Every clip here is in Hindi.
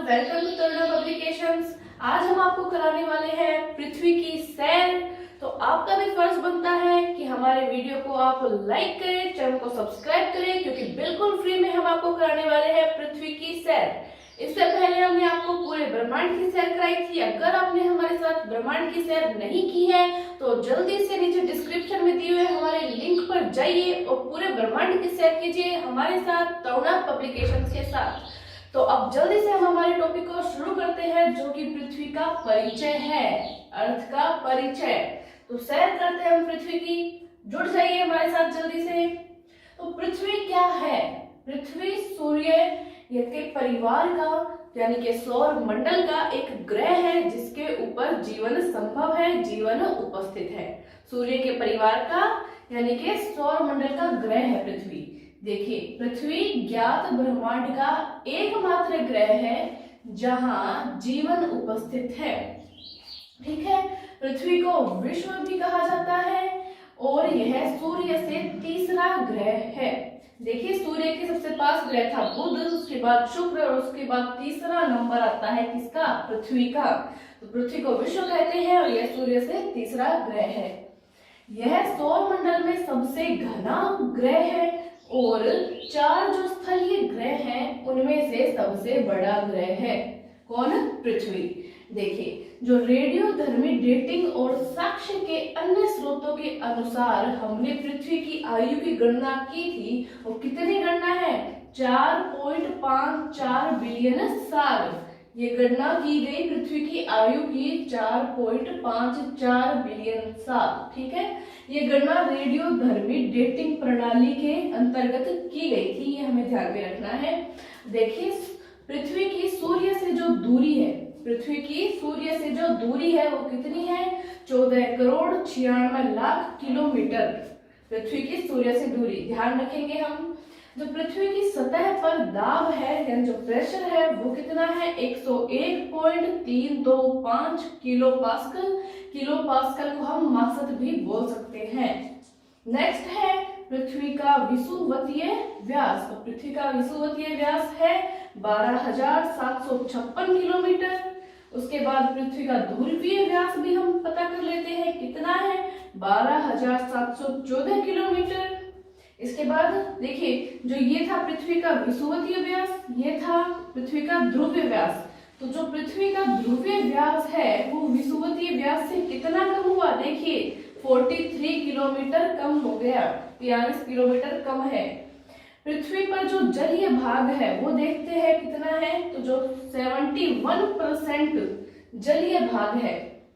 Welcome to Taruna publications. आज हम आपको कराने वाले हैं पृथ्वी की सैर। तो आपका भी फर्ज बनता है कि हमारे वीडियो को आप लाइक करें, चैनल को सब्सक्राइब करें, क्योंकि बिल्कुल फ्री में हम आपको कराने वाले हैं पृथ्वी की सैर। इससे पहले हमने आपको पूरे ब्रह्मांड की सैर कराई थी। अगर आपने हमारे साथ ब्रह्मांड की सैर नहीं की है तो जल्दी से नीचे डिस्क्रिप्शन में दिए हुए हमारे लिंक पर जाइए और पूरे ब्रह्मांड की सैर कीजिए हमारे साथ तरुणा पब्लिकेशंस के साथ। तो अब जल्दी से हम हमारे टॉपिक को शुरू करते हैं, जो कि पृथ्वी का परिचय है, अर्थ का परिचय। तो सैर करते हैं हम पृथ्वी की, जुड़ जाइए हमारे साथ जल्दी से। तो पृथ्वी क्या है? पृथ्वी सूर्य के परिवार का यानी कि सौर मंडल का एक ग्रह है जिसके ऊपर जीवन संभव है, जीवन उपस्थित है। सूर्य के परिवार का यानी कि सौर मंडल का ग्रह है पृथ्वी। देखिए, पृथ्वी ज्ञात ब्रह्मांड का एकमात्र ग्रह है जहां जीवन उपस्थित है। ठीक है, पृथ्वी को विश्व भी कहा जाता है और यह सूर्य से तीसरा ग्रह है। देखिए, सूर्य के सबसे पास ग्रह था बुध, उसके बाद शुक्र और उसके बाद तीसरा नंबर आता है किसका? पृथ्वी का। तो पृथ्वी को विश्व कहते हैं और यह सूर्य से तीसरा ग्रह है। यह सौर मंडल में सबसे घना ग्रह है और 4 जो स्थलीय ग्रह हैं उनमें से सबसे बड़ा ग्रह है। कौन? पृथ्वी। देखिए, जो रेडियोधर्मी डेटिंग और साक्ष्य के अन्य स्रोतों के अनुसार हमने पृथ्वी की आयु की गणना की थी, वो कितनी गणना है? 4.54 बिलियन साल। ये गणना की गई पृथ्वी की आयु की 4.54 बिलियन साल। ठीक है, ये गणना रेडियोधर्मी डेटिंग प्रणाली के अंतर्गत की गई थी, ये हमें ध्यान में रखना है। देखिए, पृथ्वी की सूर्य से जो दूरी है, पृथ्वी की सूर्य से जो दूरी है वो कितनी है? 14 करोड़ 96 लाख किलोमीटर पृथ्वी की सूर्य से दूरी। ध्यान रखेंगे हम। जो पृथ्वी की सतह पर दाब है यानी जो प्रेशर है वो कितना है? 101.325 किलो पास्कल। किलो पास्कल को हम मासत भी बोल सकते हैं। नेक्स्ट है पृथ्वी का विषुवतीय व्यास। तो पृथ्वी का विषुवतीय व्यास है 12,756 किलोमीटर। उसके बाद पृथ्वी का ध्रुवीय व्यास भी हम पता कर लेते हैं, कितना है? 12,714 किलोमीटर। इसके बाद देखिए, जो ये था पृथ्वी का विषुवतीय व्यास, ये था पृथ्वी का ध्रुवीय व्यास। तो जो पृथ्वी का ध्रुवीय व्यास है वो विषुवतीय व्यास से कितना कम हुआ? देखिए, 43 किलोमीटर कम हो गया, 43 किलोमीटर कम है। पृथ्वी पर जो जलीय भाग है वो देखते हैं कितना है? तो जो 71% जलीय भाग है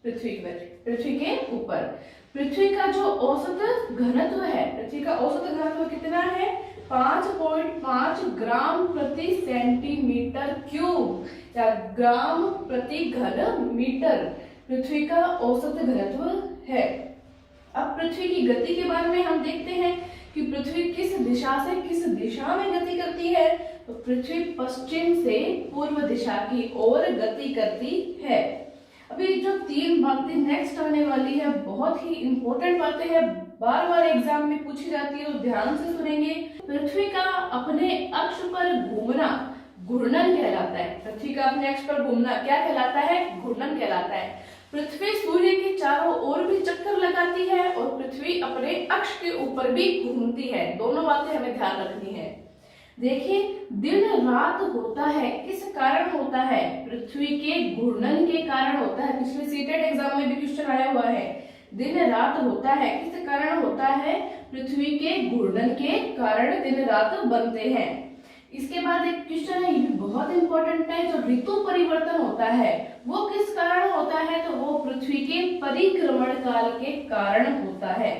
पृथ्वी के ऊपर। पृथ्वी का जो औसत घनत्व है, पृथ्वी का औसत घनत्व कितना है? 5.5 ग्राम प्रति सेंटीमीटर क्यूब या ग्राम प्रति घन मीटर पृथ्वी का औसत घनत्व है। अब पृथ्वी की गति के बारे में हम देखते हैं कि पृथ्वी किस दिशा से किस दिशा में गति करती है। तो पृथ्वी पश्चिम से पूर्व दिशा की ओर गति करती है। अभी जो 3 बातें नेक्स्ट आने वाली है बहुत ही इंपॉर्टेंट बातें हैं, बार बार एग्जाम में पूछी जाती है, तो ध्यान से सुनेंगे। पृथ्वी का अपने अक्ष पर घूमना घूर्णन कहलाता है। पृथ्वी का अपने अक्ष पर घूमना क्या कहलाता है? घूर्णन कहलाता है। पृथ्वी सूर्य के चारों ओर भी चक्कर लगाती है और पृथ्वी अपने अक्ष के ऊपर भी घूमती है। दोनों बातें हमें ध्यान रखनी है। देखिए, दिन रात होता है, किस कारण होता है? पृथ्वी के घूर्णन के कारण होता है। पिछले सीटेट एग्जाम में भी क्वेश्चन आया हुआ है, दिन रात होता है, किस कारण होता है? पृथ्वी के घूर्णन के कारण दिन रात बनते हैं। इसके बाद एक क्वेश्चन है, ये भी बहुत इंपॉर्टेंट है, जो ऋतु परिवर्तन होता है वो किस कारण होता है? तो वो पृथ्वी के परिक्रमण काल के कारण होता है।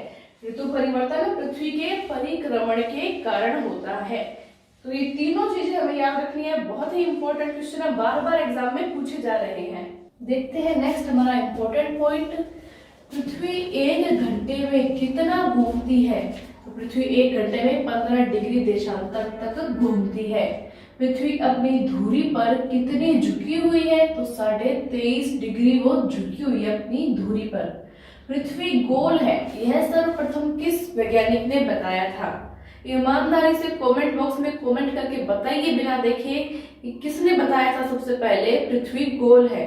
ऋतु परिवर्तन पृथ्वी के परिक्रमण के कारण होता है। तो ये तीनों चीजें हमें याद रखनी है, बहुत ही इंपॉर्टेंट क्वेश्चन है, बार बार एग्जाम में पूछे जा रहे हैं। देखते हैं नेक्स्ट हमारा इंपॉर्टेंट पॉइंट, पृथ्वी 1 घंटे में कितना घूमती है? तो पृथ्वी 1 घंटे में 15 डिग्री देशांतर तक घूमती है। पृथ्वी अपनी धुरी पर कितनी झुकी हुई है? तो 23.5 डिग्री वो झुकी हुई है अपनी धुरी पर। पृथ्वी गोल है, यह सर्वप्रथम किस वैज्ञानिक ने बताया था? ईमानदारी से कमेंट बॉक्स में कमेंट करके करके बताइए बिना देखे कि किसने बताया था सबसे पहले पृथ्वी गोल है।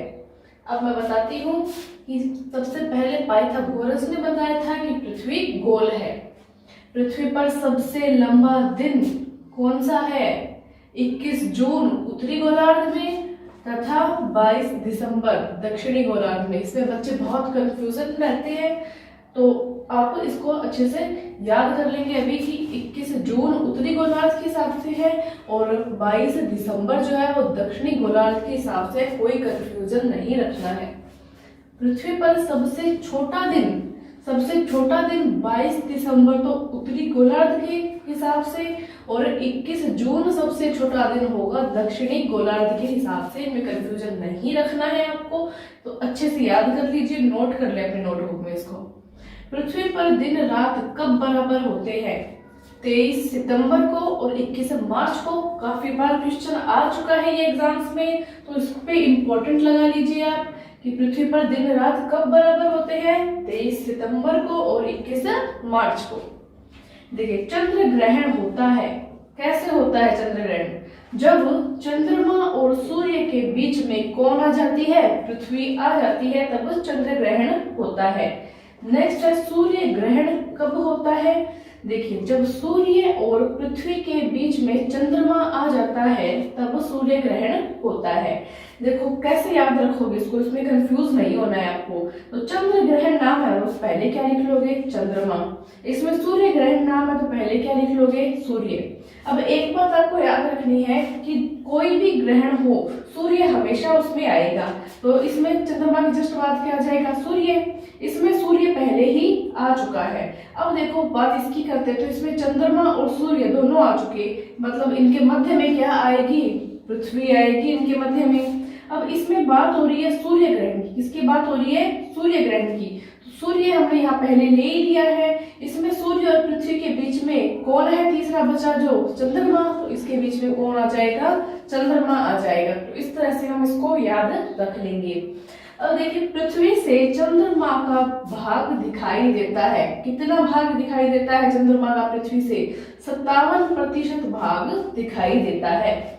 अब मैं बताती हूँ कि सबसे पहले पाइथागोरस ने बताया था कि पृथ्वी गोल है। पृथ्वी पर सबसे लंबा दिन कौन सा है? 21 जून उत्तरी गोलार्ध में तथा 22 दिसंबर दक्षिणी गोलार्ध में। इसमें बच्चे बहुत कंफ्यूजन रहते हैं, तो आप इसको अच्छे से याद कर लेंगे अभी कि 21 जून उत्तरी गोलार्ध के हिसाब से है और 22 दिसंबर जो है वो दक्षिणी गोलार्ध के हिसाब से। कोई कंफ्यूजन नहीं रखना है। पृथ्वी पर सबसे छोटा दिन 22 दिसंबर तो उत्तरी गोलार्ध के हिसाब से, और 21 जून सबसे छोटा दिन होगा दक्षिणी गोलार्ध के हिसाब से। इनमें कंफ्यूजन नहीं रखना है आपको, तो अच्छे से याद कर लीजिए, नोट कर ले अपने नोटबुक में इसको। पृथ्वी पर दिन रात कब बराबर होते हैं? 23 सितंबर को और 21 मार्च को। काफी बार क्वेश्चन आ चुका है ये एग्जाम्स में, तो इस पे इम्पोर्टेंट लगा लीजिए आप कि पृथ्वी पर दिन रात कब बराबर होते हैं? 23 सितंबर को और 21 मार्च को। देखिए, चंद्र ग्रहण होता है। कैसे होता है चंद्र ग्रहण? जब चंद्रमा और सूर्य के बीच में कौन आ जाती है? पृथ्वी आ जाती है, तब चंद्र ग्रहण होता है। नेक्स्ट है सूर्य ग्रहण कब होता है? देखिए, जब सूर्य और पृथ्वी के बीच में चंद्रमा आ जाता है तब सूर्य ग्रहण होता है। देखो कैसे याद रखोगे इसको, इसमें कंफ्यूज नहीं होना है आपको। तो चंद्र ग्रहण नाम है तो पहले क्या लिख लोगे? चंद्रमा। इसमें सूर्य ग्रहण नाम है तो पहले क्या लिख लोगे? सूर्य। अब एक बात आपको याद रखनी है कि कोई भी ग्रहण हो सूर्य हमेशा उसमें आएगा, तो इसमें चंद्रमा के जस्ट बाद क्या आ जाएगा? सूर्य। इसमें सूर्य पहले ही आ चुका है। अब देखो बात इसकी करते तो इसमें चंद्रमा और सूर्य दोनों आ चुके, मतलब इनके मध्य में क्या आएगी? पृथ्वी आएगी इनके मध्य में। अब इसमें बात हो रही है सूर्य ग्रहण की। किसकी बात हो रही है? सूर्य ग्रहण की। सूर्य हमने यहाँ पहले ले लिया है। इसमें सूर्य और पृथ्वी के बीच में कौन है? तीसरा बचा जो चंद्रमा, तो इसके बीच में कौन आ जाएगा? चंद्रमा आ जाएगा। तो इस तरह से हम इसको याद रख लेंगे। अब देखिए, पृथ्वी से चंद्रमा का भाग दिखाई देता है। कितना भाग दिखाई देता है चंद्रमा का पृथ्वी से? 57% भाग दिखाई देता है।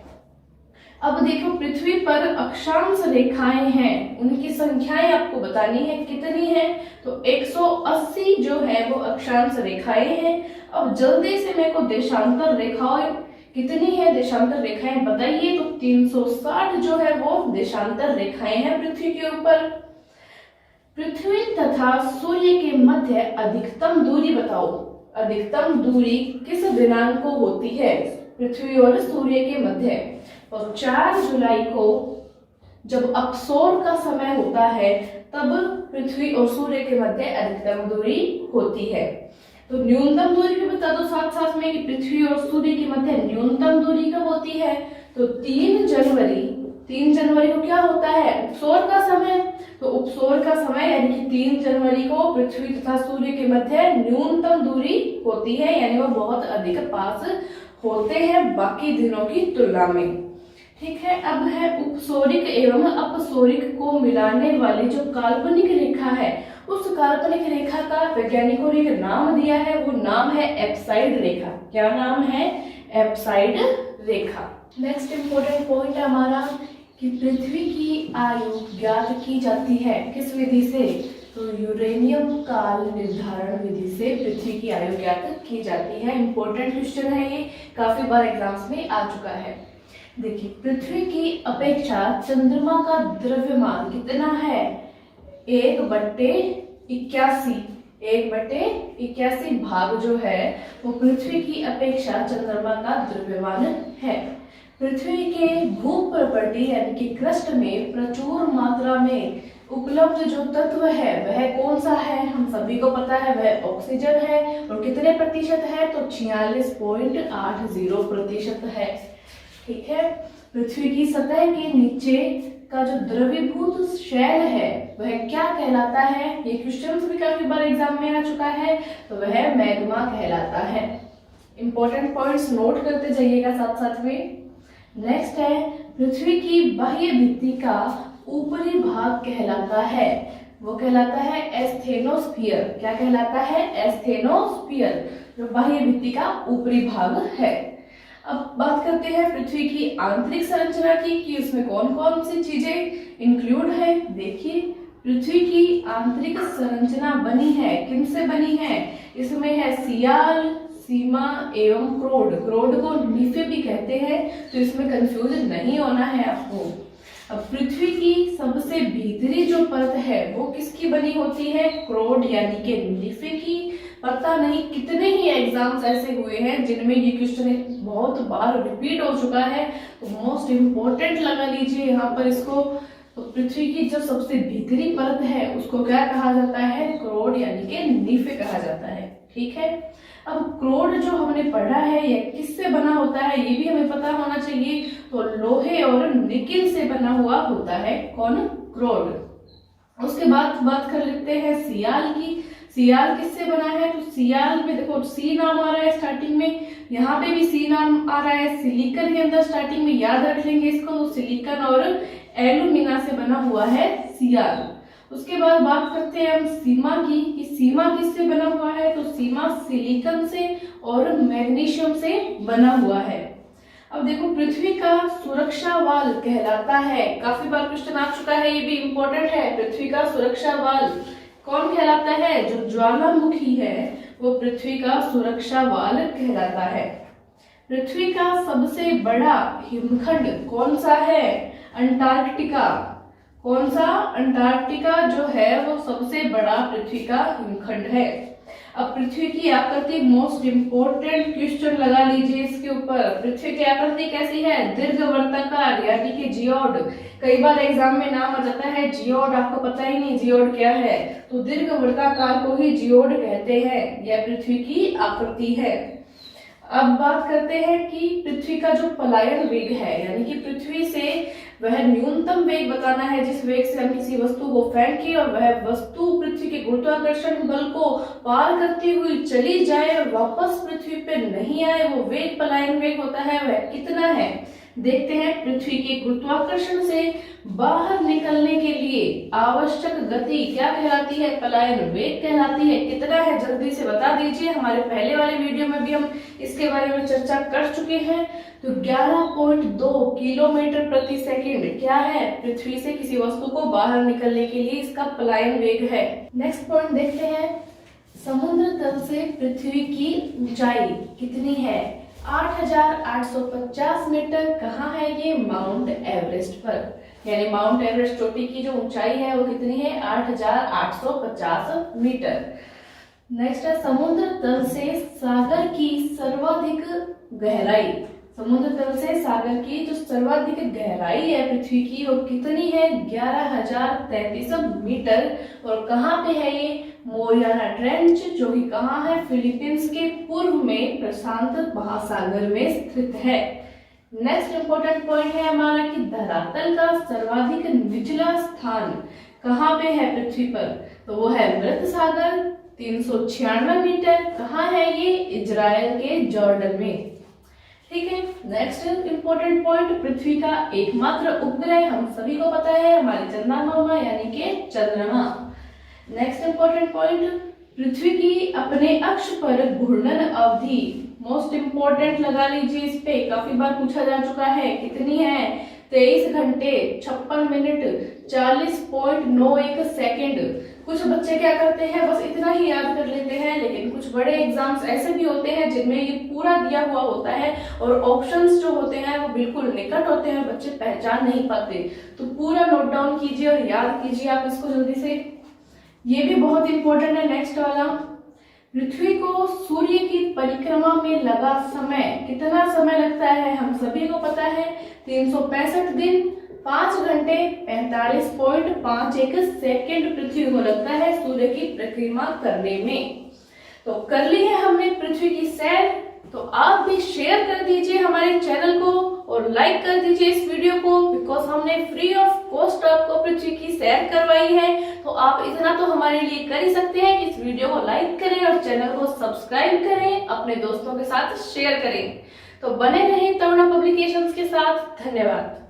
अब देखो, पृथ्वी पर अक्षांश रेखाएं हैं, उनकी संख्याएं आपको बतानी है कितनी है। तो 180 जो है वो अक्षांश रेखाएं हैं। अब जल्दी से मेरे को देशांतर रेखाएं कितनी है? देशांतर रेखाएं बताइए। तो 360 जो है वो देशांतर रेखाएं हैं पृथ्वी के ऊपर। पृथ्वी तथा सूर्य के मध्य अधिकतम दूरी बताओ। अधिकतम दूरी किस दिनांक को होती है पृथ्वी और सूर्य के मध्य? और 4 जुलाई को जब अक्सोर का समय होता है तब पृथ्वी और सूर्य के मध्य अधिकतम दूरी होती है। तो न्यूनतम दूरी भी बता दो साथ साथ में कि पृथ्वी और सूर्य के मध्य न्यूनतम दूरी कब होती है? तो 3 जनवरी को क्या होता है? उपसोर का समय। तो उपसोर का समय यानी कि 3 जनवरी को पृथ्वी तथा सूर्य के मध्य न्यूनतम दूरी होती है, यानी वो बहुत अधिक पास होते हैं बाकी दिनों की तुलना में। ठीक है, अब है उपसोरिक एवं अपसोरिक को मिलाने वाली जो काल्पनिक रेखा है, उस काल्पनिक रेखा का वैज्ञानिकों ने एक नाम दिया है, वो नाम है एप्साइड रेखा। क्या नाम है? एप्साइड रेखा। नेक्स्ट इंपॉर्टेंट पॉइंट है हमारा कि पृथ्वी की आयु ज्ञात की जाती है किस विधि से? तो यूरेनियम काल निर्धारण विधि से पृथ्वी की आयु ज्ञात की जाती है। इंपॉर्टेंट क्वेश्चन है ये, काफी बार एग्जाम्स में आ चुका है। देखिए, पृथ्वी की अपेक्षा चंद्रमा का द्रव्यमान कितना है? 1/81 भाग जो है वो पृथ्वी की अपेक्षा चंद्रमा का द्रव्यमान है। पृथ्वी के भूप्रपटी यानी कि क्रस्ट में प्रचुर मात्रा में उपलब्ध जो तत्व है वह कौन सा है? हम सभी को पता है वह ऑक्सीजन है। और कितने प्रतिशत है? तो 46.80% है। ठीक है, पृथ्वी की सतह के नीचे का जो द्रवीभूत शैल है वह क्या कहलाता है? ये क्वेश्चन भी काफी बार एग्जाम में आ चुका है, तो वह मैग्मा कहलाता है। इंपॉर्टेंट पॉइंट्स नोट करते जाइएगा साथ साथ में। नेक्स्ट है, पृथ्वी की बाह्य भित्ति का ऊपरी भाग कहलाता है, वो कहलाता है एस्थेनोस्फीयर। क्या कहलाता है? एस्थेनोस्फीयर, जो बाह्य भित्ति का ऊपरी भाग है। अब बात करते हैं पृथ्वी की आंतरिक संरचना की कि उसमें कौन कौन सी चीजें इंक्लूड है। देखिए, पृथ्वी की आंतरिक संरचना बनी है, किनसे बनी है? इसमें है सियाल, सीमा एवं क्रोड। क्रोड को निफे भी कहते हैं, तो इसमें कंफ्यूजन नहीं होना है आपको। अब पृथ्वी की सबसे भीतरी जो परत है वो किसकी बनी होती है? क्रोड यानी कि निफे की। पता नहीं कितने ही एग्जाम्स ऐसे हुए हैं जिनमें ये क्वेश्चन बहुत बार रिपीट हो चुका है, तो मोस्ट इम्पोर्टेंट लगा लीजिए यहाँ पर इसको। तो पृथ्वी की जो सबसे भीतरी परत है उसको क्या कहा जाता है? क्रोड यानी कि निफे कहा जाता है। ठीक है, अब क्रोड जो हमने पढ़ा है यह किससे बना होता है ये भी हमें पता होना चाहिए। तो लोहे और निकिल से बना हुआ होता है कौन? क्रोड। उसके बाद बात कर लेते हैं सियाल की। सियाल किससे बना है? तो सियाल में देखो सी नाम आ रहा है स्टार्टिंग में, यहाँ पे भी सी नाम आ रहा है। सिलिकन के अंदर स्टार्टिंग में याद रख लेंगे इसको, तो सिलिकन और एल्यूमिना से बना हुआ है सियाल। उसके बाद बात करते हैं हम सीमा की कि सीमा किससे बना हुआ है? तो सीमा सिलिकन से और मैग्नीशियम से बना हुआ है। अब देखो, पृथ्वी का सुरक्षा वाल कहलाता है, काफी बार क्वेश्चन आ चुका है, ये भी इंपॉर्टेंट है। पृथ्वी का सुरक्षा वाल कौन कहलाता है? जो ज्वालामुखी है वो पृथ्वी का सुरक्षा वाल कहलाता है। पृथ्वी का सबसे बड़ा हिमखंड कौन सा है? अंटार्कटिका। कौन सा? अंटार्कटिका जो है वो सबसे बड़ा पृथ्वी का हिमखंड है। अब पृथ्वी की आकृति मोस्ट इंपोर्टेंट क्वेश्चन लगा लीजिए इसके ऊपर। पृथ्वी की आकृति कैसी है? दीर्घवृत्ताकार यानी कि जियोड। कई बार एग्जाम में नाम आ जाता है जियोड, आपको पता ही नहीं जियोड क्या है, तो दीर्घवृत्ताकार को ही जियोड कहते हैं। यह पृथ्वी की आकृति है। अब बात करते हैं कि पृथ्वी का जो पलायन वेग है, यानी कि पृथ्वी से वह न्यूनतम वेग बताना है जिस वेग से हम किसी वस्तु को फेंके और वह वस्तु पृथ्वी के गुरुत्वाकर्षण बल को पार करती हुई चली जाए और वापस पृथ्वी पे नहीं आए, वो वेग पलायन वेग होता है, वह कितना है? देखते हैं। पृथ्वी के गुरुत्वाकर्षण से बाहर निकलने के लिए आवश्यक गति क्या कहलाती है? पलायन वेग कहलाती है। कितना है जल्दी से बता दीजिए। हमारे पहले वाले वीडियो में भी हम इसके बारे में चर्चा कर चुके हैं। तो 11.2 किलोमीटर प्रति सेकंड क्या है? पृथ्वी से किसी वस्तु को बाहर निकलने के लिए इसका पलायन वेग है। नेक्स्ट पॉइंट देखते हैं। समुद्र तल से पृथ्वी की ऊंचाई कितनी है? 8,850 मीटर। कहाँ है ये? माउंट एवरेस्ट पर। यानी माउंट एवरेस्ट चोटी की जो ऊंचाई है वो कितनी है? 8,850 मीटर। नेक्स्ट है समुद्र तल से सागर की सर्वाधिक गहराई। समुद्र तल से सागर की जो सर्वाधिक गहराई है पृथ्वी की वो कितनी है? 11,033 मीटर। और कहाँ पे है ये? मोरियाना ट्रेंच, जो कि कहाँ है? फिलीपींस के पूर्व में प्रशांत महासागर में स्थित है। नेक्स्ट इंपॉर्टेंट पॉइंट है हमारा कि धरातल का सर्वाधिक निचला स्थान कहाँ पे है पृथ्वी पर? तो वो है मृत सागर, 396 मीटर। कहाँ है ये? इजराइल के जॉर्डन में। ठीक है। नेक्स्ट इंपॉर्टेंट पॉइंट, पृथ्वी का एकमात्र उपग्रह हम सभी को पता है हमारी चंद्रमा यानी कि चंद्रमा। नेक्स्ट इंपॉर्टेंट पॉइंट, पृथ्वी की अपने अक्ष पर घूर्णन अवधि मोस्ट इंपॉर्टेंट लगा लीजिए इस पे, काफी बार पूछा जा चुका है। कितनी है? 23 घंटे 56 मिनट 40.91 सेकेंड। कुछ बच्चे क्या करते हैं, बस इतना ही याद कर लेते हैं, लेकिन कुछ बड़े एग्जाम्स ऐसे भी होते हैं जिनमें ये पूरा दिया हुआ होता है और ऑप्शंस जो होते हैं वो बिल्कुल निकट होते हैं, बच्चे पहचान नहीं पाते। तो पूरा नोट डाउन कीजिए और याद कीजिए आप इसको जल्दी से। ये भी बहुत इंपॉर्टेंट है। नेक्स्ट वाला, पृथ्वी को सूर्य की परिक्रमा में लगा समय कितना समय लगता है? हम सभी को पता है 365 दिन 5 घंटे 45.51 सेकेंड पृथ्वी को लगता है सूर्य की परिक्रमा करने में। तो कर ली है हमने पृथ्वी की सैर, तो आप भी शेयर कर दीजिए हमारे चैनल को और लाइक कर दीजिए इस वीडियो को, बिकॉज हमने फ्री ऑफ कॉस्ट आपको पृथ्वी की सैर करवाई है। तो आप इतना तो हमारे लिए कर ही सकते हैं कि इस वीडियो को लाइक करें और चैनल को सब्सक्राइब करें, अपने दोस्तों के साथ शेयर करें। तो बने रहें तरुणा पब्लिकेशंस के साथ। धन्यवाद।